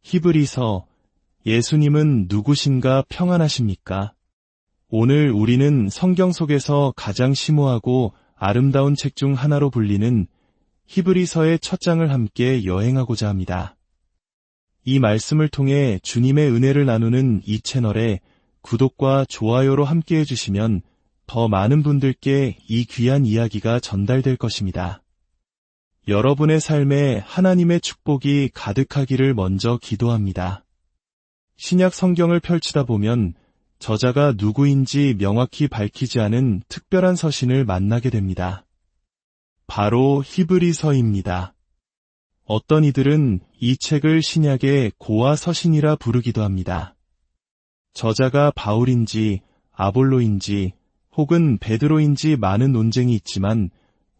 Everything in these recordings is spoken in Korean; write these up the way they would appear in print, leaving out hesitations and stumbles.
히브리서, 예수님은 누구신가 평안하십니까? 오늘 우리는 성경 속에서 가장 심오하고 아름다운 책 중 하나로 불리는 히브리서의 첫 장을 함께 여행하고자 합니다. 이 말씀을 통해 주님의 은혜를 나누는 이 채널에 구독과 좋아요로 함께 해주시면 더 많은 분들께 이 귀한 이야기가 전달될 것입니다. 여러분의 삶에 하나님의 축복이 가득하기를 먼저 기도합니다. 신약 성경을 펼치다 보면 저자가 누구인지 명확히 밝히지 않은 특별한 서신을 만나게 됩니다. 바로 히브리서입니다. 어떤 이들은 이 책을 신약의 고아 서신이라 부르기도 합니다. 저자가 바울인지 아볼로인지 혹은 베드로인지 많은 논쟁이 있지만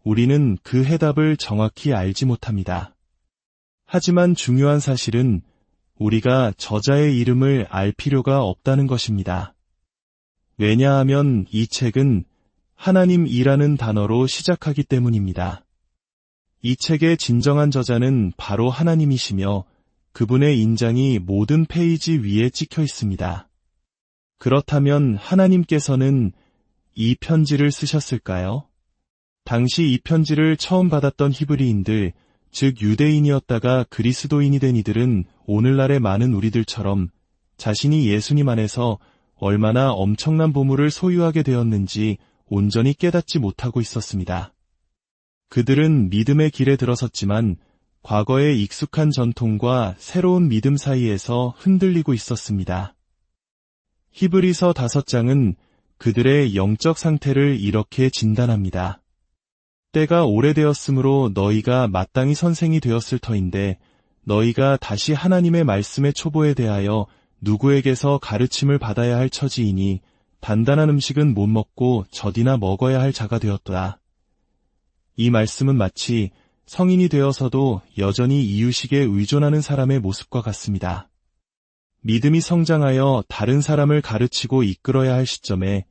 우리는 그 해답을 정확히 알지 못합니다. 하지만 중요한 사실은 우리가 저자의 이름을 알 필요가 없다는 것입니다. 왜냐하면 이 책은 하나님이라는 단어로 시작하기 때문입니다. 이 책의 진정한 저자는 바로 하나님이시며 그분의 인장이 모든 페이지 위에 찍혀 있습니다. 그렇다면 하나님께서는 이 편지를 쓰셨을까요? 당시 이 편지를 처음 받았던 히브리인들, 즉 유대인이었다가 그리스도인이 된 이들은 오늘날의 많은 우리들처럼 자신이 예수님 안에서 얼마나 엄청난 보물을 소유하게 되었는지 온전히 깨닫지 못하고 있었습니다. 그들은 믿음의 길에 들어섰지만 과거의 익숙한 전통과 새로운 믿음 사이에서 흔들리고 있었습니다. 히브리서 5장은 그들의 영적 상태를 이렇게 진단합니다. 때가 오래되었으므로 너희가 마땅히 선생이 되었을 터인데 너희가 다시 하나님의 말씀의 초보에 대하여 누구에게서 가르침을 받아야 할 처지이니 단단한 음식은 못 먹고 젖이나 먹어야 할 자가 되었도다. 이 말씀은 마치 성인이 되어서도 여전히 이유식에 의존하는 사람의 모습과 같습니다. 믿음이 성장하여 다른 사람을 가르치고 이끌어야 할 시점에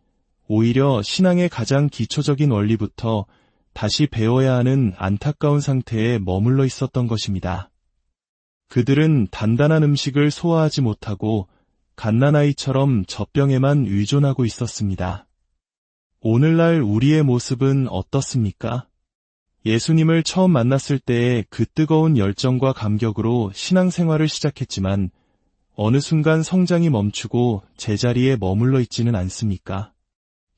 오히려 신앙의 가장 기초적인 원리부터 다시 배워야 하는 안타까운 상태에 머물러 있었던 것입니다. 그들은 단단한 음식을 소화하지 못하고 갓난아이처럼 젖병에만 의존하고 있었습니다. 오늘날 우리의 모습은 어떻습니까? 예수님을 처음 만났을 때의 그 뜨거운 열정과 감격으로 신앙생활을 시작했지만 어느 순간 성장이 멈추고 제자리에 머물러 있지는 않습니까?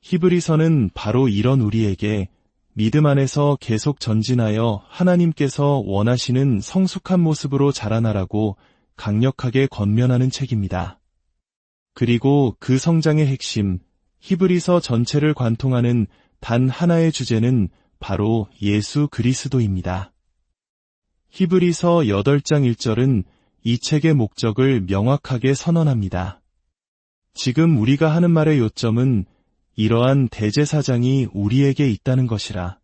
히브리서는 바로 이런 우리에게 믿음 안에서 계속 전진하여 하나님께서 원하시는 성숙한 모습으로 자라나라고 강력하게 권면하는 책입니다. 그리고 그 성장의 핵심, 히브리서 전체를 관통하는 단 하나의 주제는 바로 예수 그리스도입니다. 히브리서 8장 1절은 이 책의 목적을 명확하게 선언합니다. 지금 우리가 하는 말의 요점은 이러한 대제사장이 우리에게 있다는 것이라.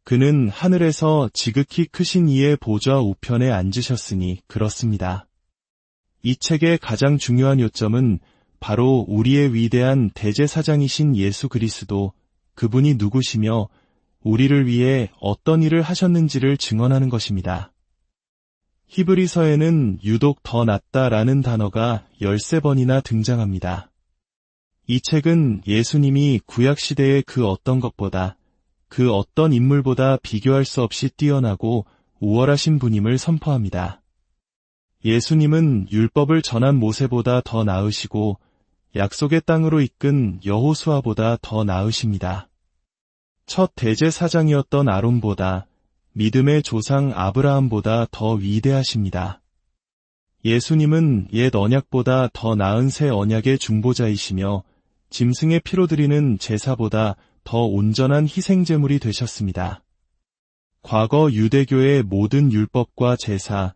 그는 하늘에서 지극히 크신 이의 보좌 우편에 앉으셨으니 그렇습니다. 이 책의 가장 중요한 요점은 바로 우리의 위대한 대제사장이신 예수 그리스도, 그분이 누구시며 우리를 위해 어떤 일을 하셨는지를 증언하는 것입니다. 히브리서에는 유독 더 낫다라는 단어가 13번이나 등장합니다. 이 책은 예수님이 구약시대의 그 어떤 것보다, 그 어떤 인물보다 비교할 수 없이 뛰어나고 우월하신 분임을 선포합니다. 예수님은 율법을 전한 모세보다 더 나으시고 약속의 땅으로 이끈 여호수아보다 더 나으십니다. 첫 대제사장이었던 아론보다, 믿음의 조상 아브라함보다 더 위대하십니다. 예수님은 옛 언약보다 더 나은 새 언약의 중보자이시며 짐승의 피로 드리는 제사보다 더 온전한 희생제물이 되셨습니다. 과거 유대교의 모든 율법과 제사,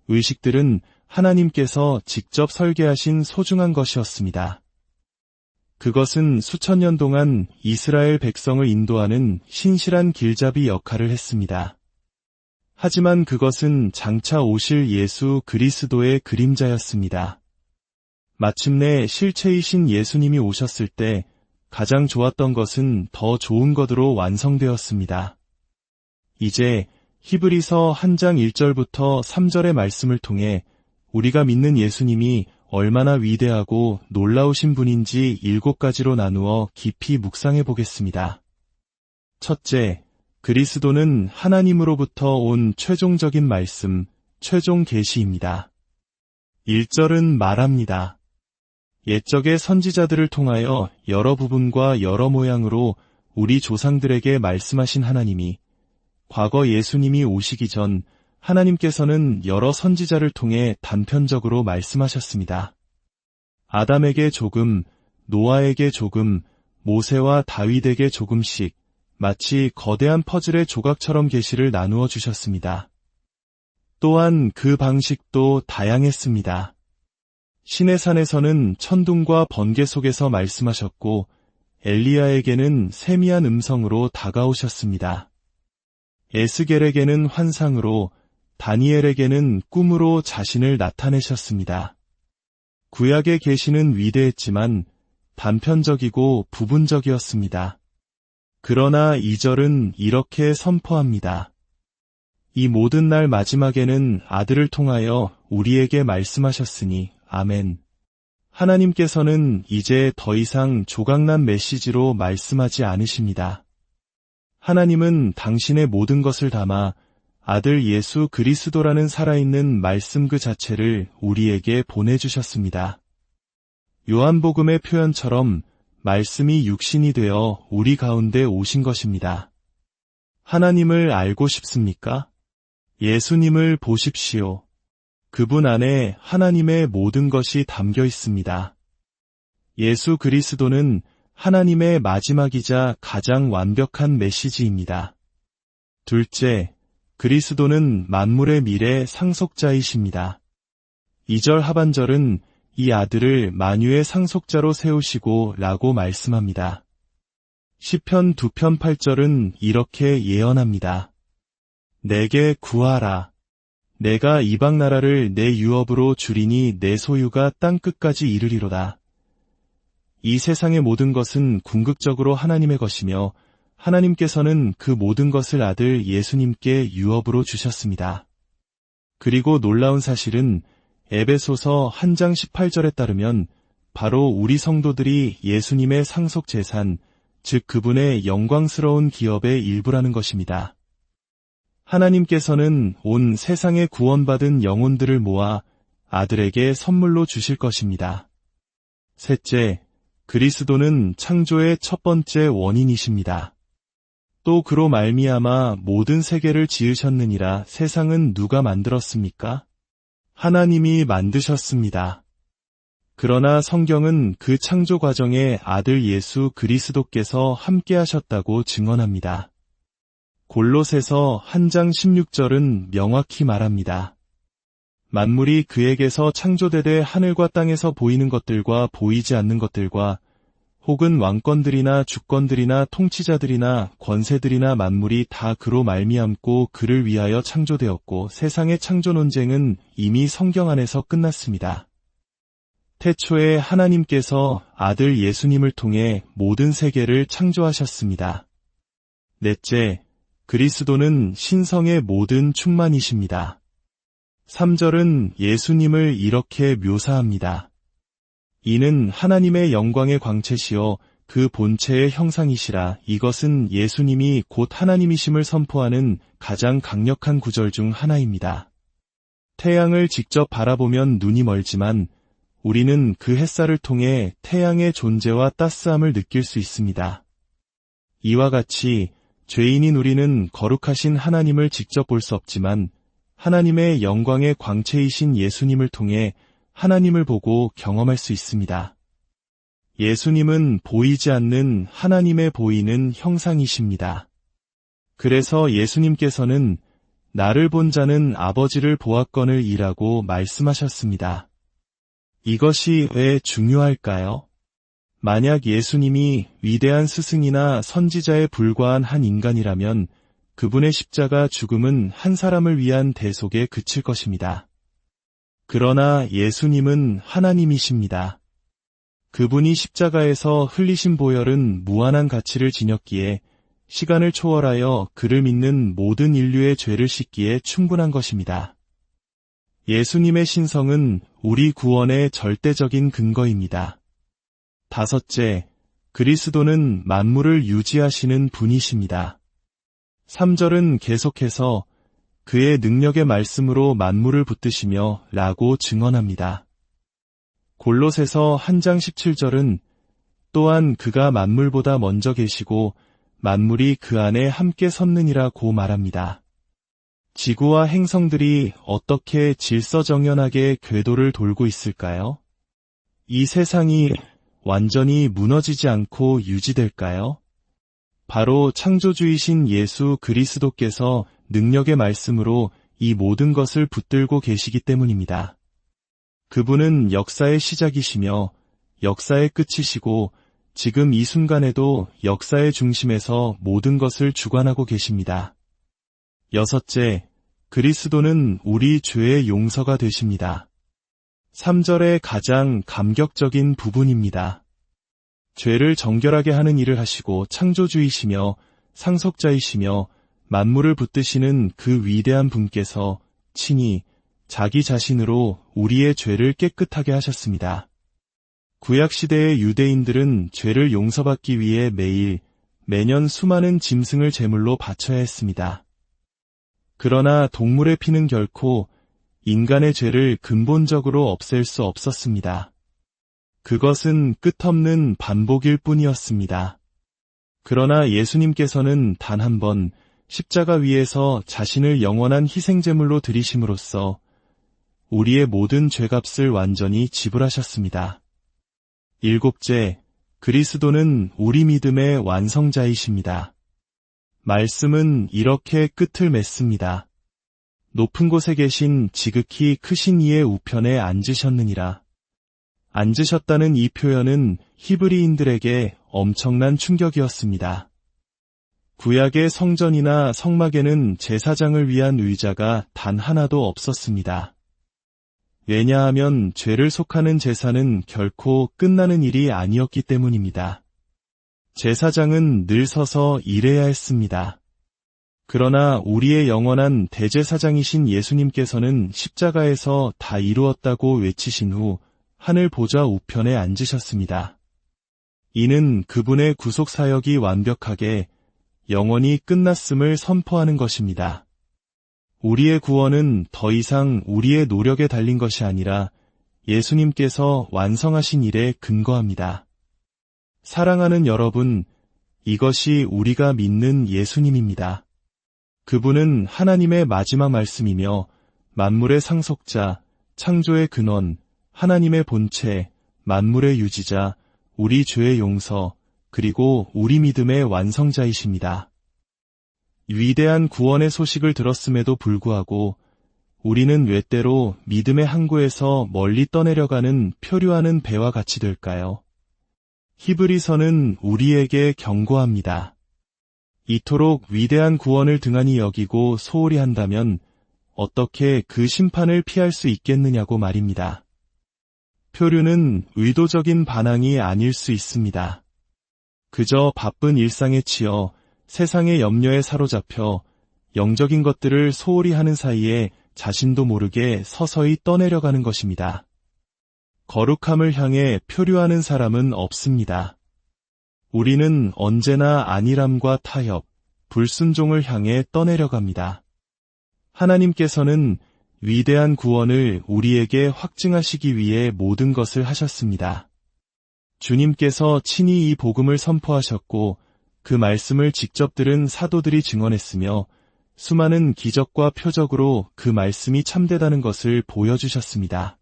의식들은 하나님께서 직접 설계하신 소중한 것이었습니다. 그것은 수천 년 동안 이스라엘 백성을 인도하는 신실한 길잡이 역할을 했습니다. 하지만 그것은 장차 오실 예수 그리스도의 그림자였습니다. 마침내 실체이신 예수님이 오셨을 때 가장 좋았던 것은 더 좋은 것으로 완성되었습니다. 이제 히브리서 1장 1절부터 3절의 말씀을 통해 우리가 믿는 예수님이 얼마나 위대하고 놀라우신 분인지 7가지로 나누어 깊이 묵상해 보겠습니다. 첫째, 그리스도는 하나님으로부터 온 최종적인 말씀, 최종 계시입니다. 1절은 말합니다. 옛적의 선지자들을 통하여 여러 부분과 여러 모양으로 우리 조상들에게 말씀하신 하나님이 과거 예수님이 오시기 전 하나님께서는 여러 선지자를 통해 단편적으로 말씀하셨습니다. 아담에게 조금, 노아에게 조금, 모세와 다윗에게 조금씩 마치 거대한 퍼즐의 조각처럼 계시를 나누어 주셨습니다. 또한 그 방식도 다양했습니다. 시내산에서는 천둥과 번개 속에서 말씀하셨고 엘리야에게는 세미한 음성으로 다가오셨습니다. 에스겔에게는 환상으로, 다니엘에게는 꿈으로 자신을 나타내셨습니다. 구약의 계시는 위대했지만 단편적이고 부분적이었습니다. 그러나 2절은 이렇게 선포합니다. 이 모든 날 마지막에는 아들을 통하여 우리에게 말씀하셨으니 아멘. 하나님께서는 이제 더 이상 조각난 메시지로 말씀하지 않으십니다. 하나님은 당신의 모든 것을 담아 아들 예수 그리스도라는 살아있는 말씀 그 자체를 우리에게 보내주셨습니다. 요한복음의 표현처럼 말씀이 육신이 되어 우리 가운데 오신 것입니다. 하나님을 알고 싶습니까? 예수님을 보십시오. 그분 안에 하나님의 모든 것이 담겨 있습니다. 예수 그리스도는 하나님의 마지막이자 가장 완벽한 메시지입니다. 둘째, 그리스도는 만물의 미래 상속자이십니다. 2절 하반절은 이 아들을 만유의 상속자로 세우시고 라고 말씀합니다. 시편 2편 8절은 이렇게 예언합니다. 내게 구하라. 내가 이방 나라를 내 유업으로 주리니 내 소유가 땅끝까지 이르리로다. 이 세상의 모든 것은 궁극적으로 하나님의 것이며 하나님께서는 그 모든 것을 아들 예수님께 유업으로 주셨습니다. 그리고 놀라운 사실은 에베소서 1장 18절에 따르면 바로 우리 성도들이 예수님의 상속 재산, 즉 그분의 영광스러운 기업의 일부라는 것입니다. 하나님께서는 온 세상에 구원받은 영혼들을 모아 아들에게 선물로 주실 것입니다. 셋째, 그리스도는 창조의 첫 번째 원인이십니다. 또 그로 말미암아 모든 세계를 지으셨느니라. 세상은 누가 만들었습니까? 하나님이 만드셨습니다. 그러나 성경은 그 창조 과정에 아들 예수 그리스도께서 함께하셨다고 증언합니다. 골로새서 1장 16절은 명확히 말합니다. 만물이 그에게서 창조되되 하늘과 땅에서 보이는 것들과 보이지 않는 것들과 혹은 왕권들이나 주권들이나 통치자들이나 권세들이나 만물이 다 그로 말미암고 그를 위하여 창조되었고 세상의 창조 논쟁은 이미 성경 안에서 끝났습니다. 태초에 하나님께서 아들 예수님을 통해 모든 세계를 창조하셨습니다. 넷째, 그리스도는 신성의 모든 충만이십니다. 3절은 예수님을 이렇게 묘사합니다. 이는 하나님의 영광의 광채시요 그 본체의 형상이시라. 이것은 예수님이 곧 하나님이심을 선포하는 가장 강력한 구절 중 하나입니다. 태양을 직접 바라보면 눈이 멀지만 우리는 그 햇살을 통해 태양의 존재와 따스함을 느낄 수 있습니다. 이와 같이 죄인인 우리는 거룩하신 하나님을 직접 볼 수 없지만 하나님의 영광의 광채이신 예수님을 통해 하나님을 보고 경험할 수 있습니다. 예수님은 보이지 않는 하나님의 보이는 형상이십니다. 그래서 예수님께서는 나를 본 자는 아버지를 보았거늘 이라고 말씀하셨습니다. 이것이 왜 중요할까요? 만약 예수님이 위대한 스승이나 선지자에 불과한 한 인간이라면 그분의 십자가 죽음은 한 사람을 위한 대속에 그칠 것입니다. 그러나 예수님은 하나님이십니다. 그분이 십자가에서 흘리신 보혈은 무한한 가치를 지녔기에 시간을 초월하여 그를 믿는 모든 인류의 죄를 씻기에 충분한 것입니다. 예수님의 신성은 우리 구원의 절대적인 근거입니다. 다섯째, 그리스도는 만물을 유지하시는 분이십니다. 3절은 계속해서 그의 능력의 말씀으로 만물을 붙드시며 라고 증언합니다. 골로새서 1장 17절은 또한 그가 만물보다 먼저 계시고 만물이 그 안에 함께 섰느니라고 말합니다. 지구와 행성들이 어떻게 질서정연하게 궤도를 돌고 있을까요? 이 세상이 완전히 무너지지 않고 유지될까요? 바로 창조주이신 예수 그리스도께서 능력의 말씀으로 이 모든 것을 붙들고 계시기 때문입니다. 그분은 역사의 시작이시며 역사의 끝이시고 지금 이 순간에도 역사의 중심에서 모든 것을 주관하고 계십니다. 여섯째, 그리스도는 우리 죄의 용서가 되십니다. 3절의 가장 감격적인 부분입니다. 죄를 정결하게 하는 일을 하시고 창조주이시며 상속자이시며 만물을 붙드시는 그 위대한 분께서 친히 자기 자신으로 우리의 죄를 깨끗하게 하셨습니다. 구약시대의 유대인들은 죄를 용서받기 위해 매년 수많은 짐승을 제물로 바쳐야 했습니다. 그러나 동물의 피는 결코 인간의 죄를 근본적으로 없앨 수 없었습니다. 그것은 끝없는 반복일 뿐이었습니다. 그러나 예수님께서는 단 한 번 십자가 위에서 자신을 영원한 희생제물로 드리심으로써 우리의 모든 죄값을 완전히 지불하셨습니다. 일곱째, 그리스도는 우리 믿음의 완성자이십니다. 말씀은 이렇게 끝을 맺습니다. 높은 곳에 계신 지극히 크신 이의 우편에 앉으셨느니라. 앉으셨다는 이 표현은 히브리인들에게 엄청난 충격이었습니다. 구약의 성전이나 성막에는 제사장을 위한 의자가 단 하나도 없었습니다. 왜냐하면 죄를 속하는 제사는 결코 끝나는 일이 아니었기 때문입니다. 제사장은 늘 서서 일해야 했습니다. 그러나 우리의 영원한 대제사장이신 예수님께서는 십자가에서 다 이루었다고 외치신 후 하늘 보좌 우편에 앉으셨습니다. 이는 그분의 구속 사역이 완벽하게 영원히 끝났음을 선포하는 것입니다. 우리의 구원은 더 이상 우리의 노력에 달린 것이 아니라 예수님께서 완성하신 일에 근거합니다. 사랑하는 여러분, 이것이 우리가 믿는 예수님입니다. 그분은 하나님의 마지막 말씀이며 만물의 상속자, 창조의 근원, 하나님의 본체, 만물의 유지자, 우리 죄의 용서, 그리고 우리 믿음의 완성자이십니다. 위대한 구원의 소식을 들었음에도 불구하고 우리는 왜 때로 믿음의 항구에서 멀리 떠내려가는 표류하는 배와 같이 될까요? 히브리서는 우리에게 경고합니다. 이토록 위대한 구원을 등한히 여기고 소홀히 한다면 어떻게 그 심판을 피할 수 있겠느냐고 말입니다. 표류는 의도적인 반항이 아닐 수 있습니다. 그저 바쁜 일상에 치여 세상의 염려에 사로잡혀 영적인 것들을 소홀히 하는 사이에 자신도 모르게 서서히 떠내려가는 것입니다. 거룩함을 향해 표류하는 사람은 없습니다. 우리는 언제나 안일함과 타협, 불순종을 향해 떠내려갑니다. 하나님께서는 위대한 구원을 우리에게 확증하시기 위해 모든 것을 하셨습니다. 주님께서 친히 이 복음을 선포하셨고 그 말씀을 직접 들은 사도들이 증언했으며 수많은 기적과 표적으로 그 말씀이 참되다는 것을 보여주셨습니다.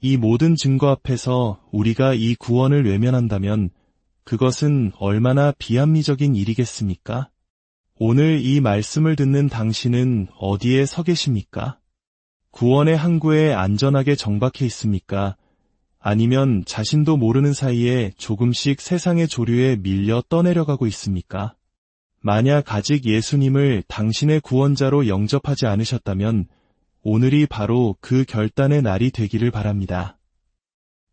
이 모든 증거 앞에서 우리가 이 구원을 외면한다면 그것은 얼마나 비합리적인 일이겠습니까? 오늘 이 말씀을 듣는 당신은 어디에 서 계십니까? 구원의 항구에 안전하게 정박해 있습니까? 아니면 자신도 모르는 사이에 조금씩 세상의 조류에 밀려 떠내려가고 있습니까? 만약 아직 예수님을 당신의 구원자로 영접하지 않으셨다면 오늘이 바로 그 결단의 날이 되기를 바랍니다.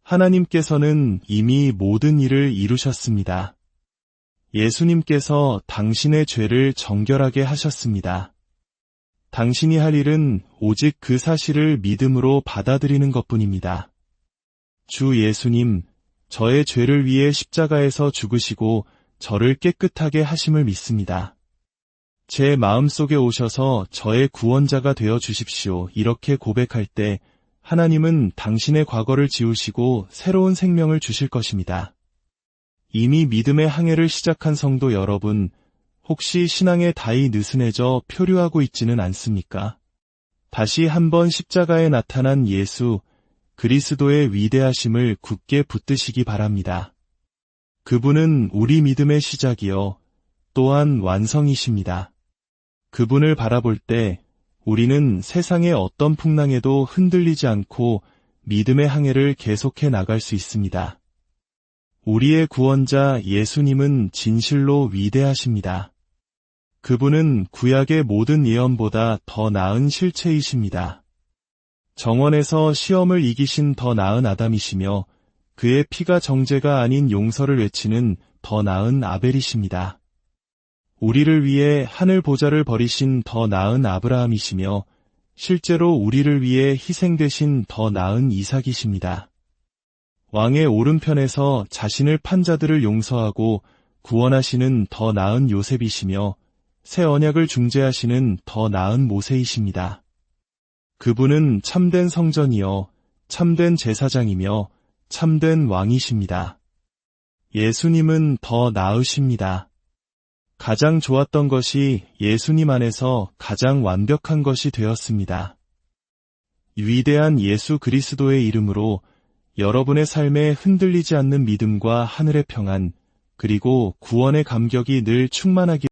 하나님께서는 이미 모든 일을 이루셨습니다. 예수님께서 당신의 죄를 정결하게 하셨습니다. 당신이 할 일은 오직 그 사실을 믿음으로 받아들이는 것뿐입니다. 주 예수님, 저의 죄를 위해 십자가에서 죽으시고 저를 깨끗하게 하심을 믿습니다. 제 마음속에 오셔서 저의 구원자가 되어 주십시오. 이렇게 고백할 때 하나님은 당신의 과거를 지우시고 새로운 생명을 주실 것입니다. 이미 믿음의 항해를 시작한 성도 여러분, 혹시 신앙에 다이 느슨해져 표류하고 있지는 않습니까? 다시 한번 십자가에 나타난 예수, 그리스도의 위대하심을 굳게 붙드시기 바랍니다. 그분은 우리 믿음의 시작이요, 또한 완성이십니다. 그분을 바라볼 때 우리는 세상의 어떤 풍랑에도 흔들리지 않고 믿음의 항해를 계속해 나갈 수 있습니다. 우리의 구원자 예수님은 진실로 위대하십니다. 그분은 구약의 모든 예언보다 더 나은 실체이십니다. 정원에서 시험을 이기신 더 나은 아담이시며 그의 피가 정죄가 아닌 용서를 외치는 더 나은 아벨이십니다. 우리를 위해 하늘 보좌를 버리신 더 나은 아브라함이시며 실제로 우리를 위해 희생되신 더 나은 이삭이십니다. 왕의 오른편에서 자신을 판 자들을 용서하고 구원하시는 더 나은 요셉이시며 새 언약을 중재하시는 더 나은 모세이십니다. 그분은 참된 성전이요, 참된 제사장이며 참된 왕이십니다. 예수님은 더 나으십니다. 가장 좋았던 것이 예수님 안에서 가장 완벽한 것이 되었습니다. 위대한 예수 그리스도의 이름으로 여러분의 삶에 흔들리지 않는 믿음과 하늘의 평안, 그리고 구원의 감격이 늘 충만하기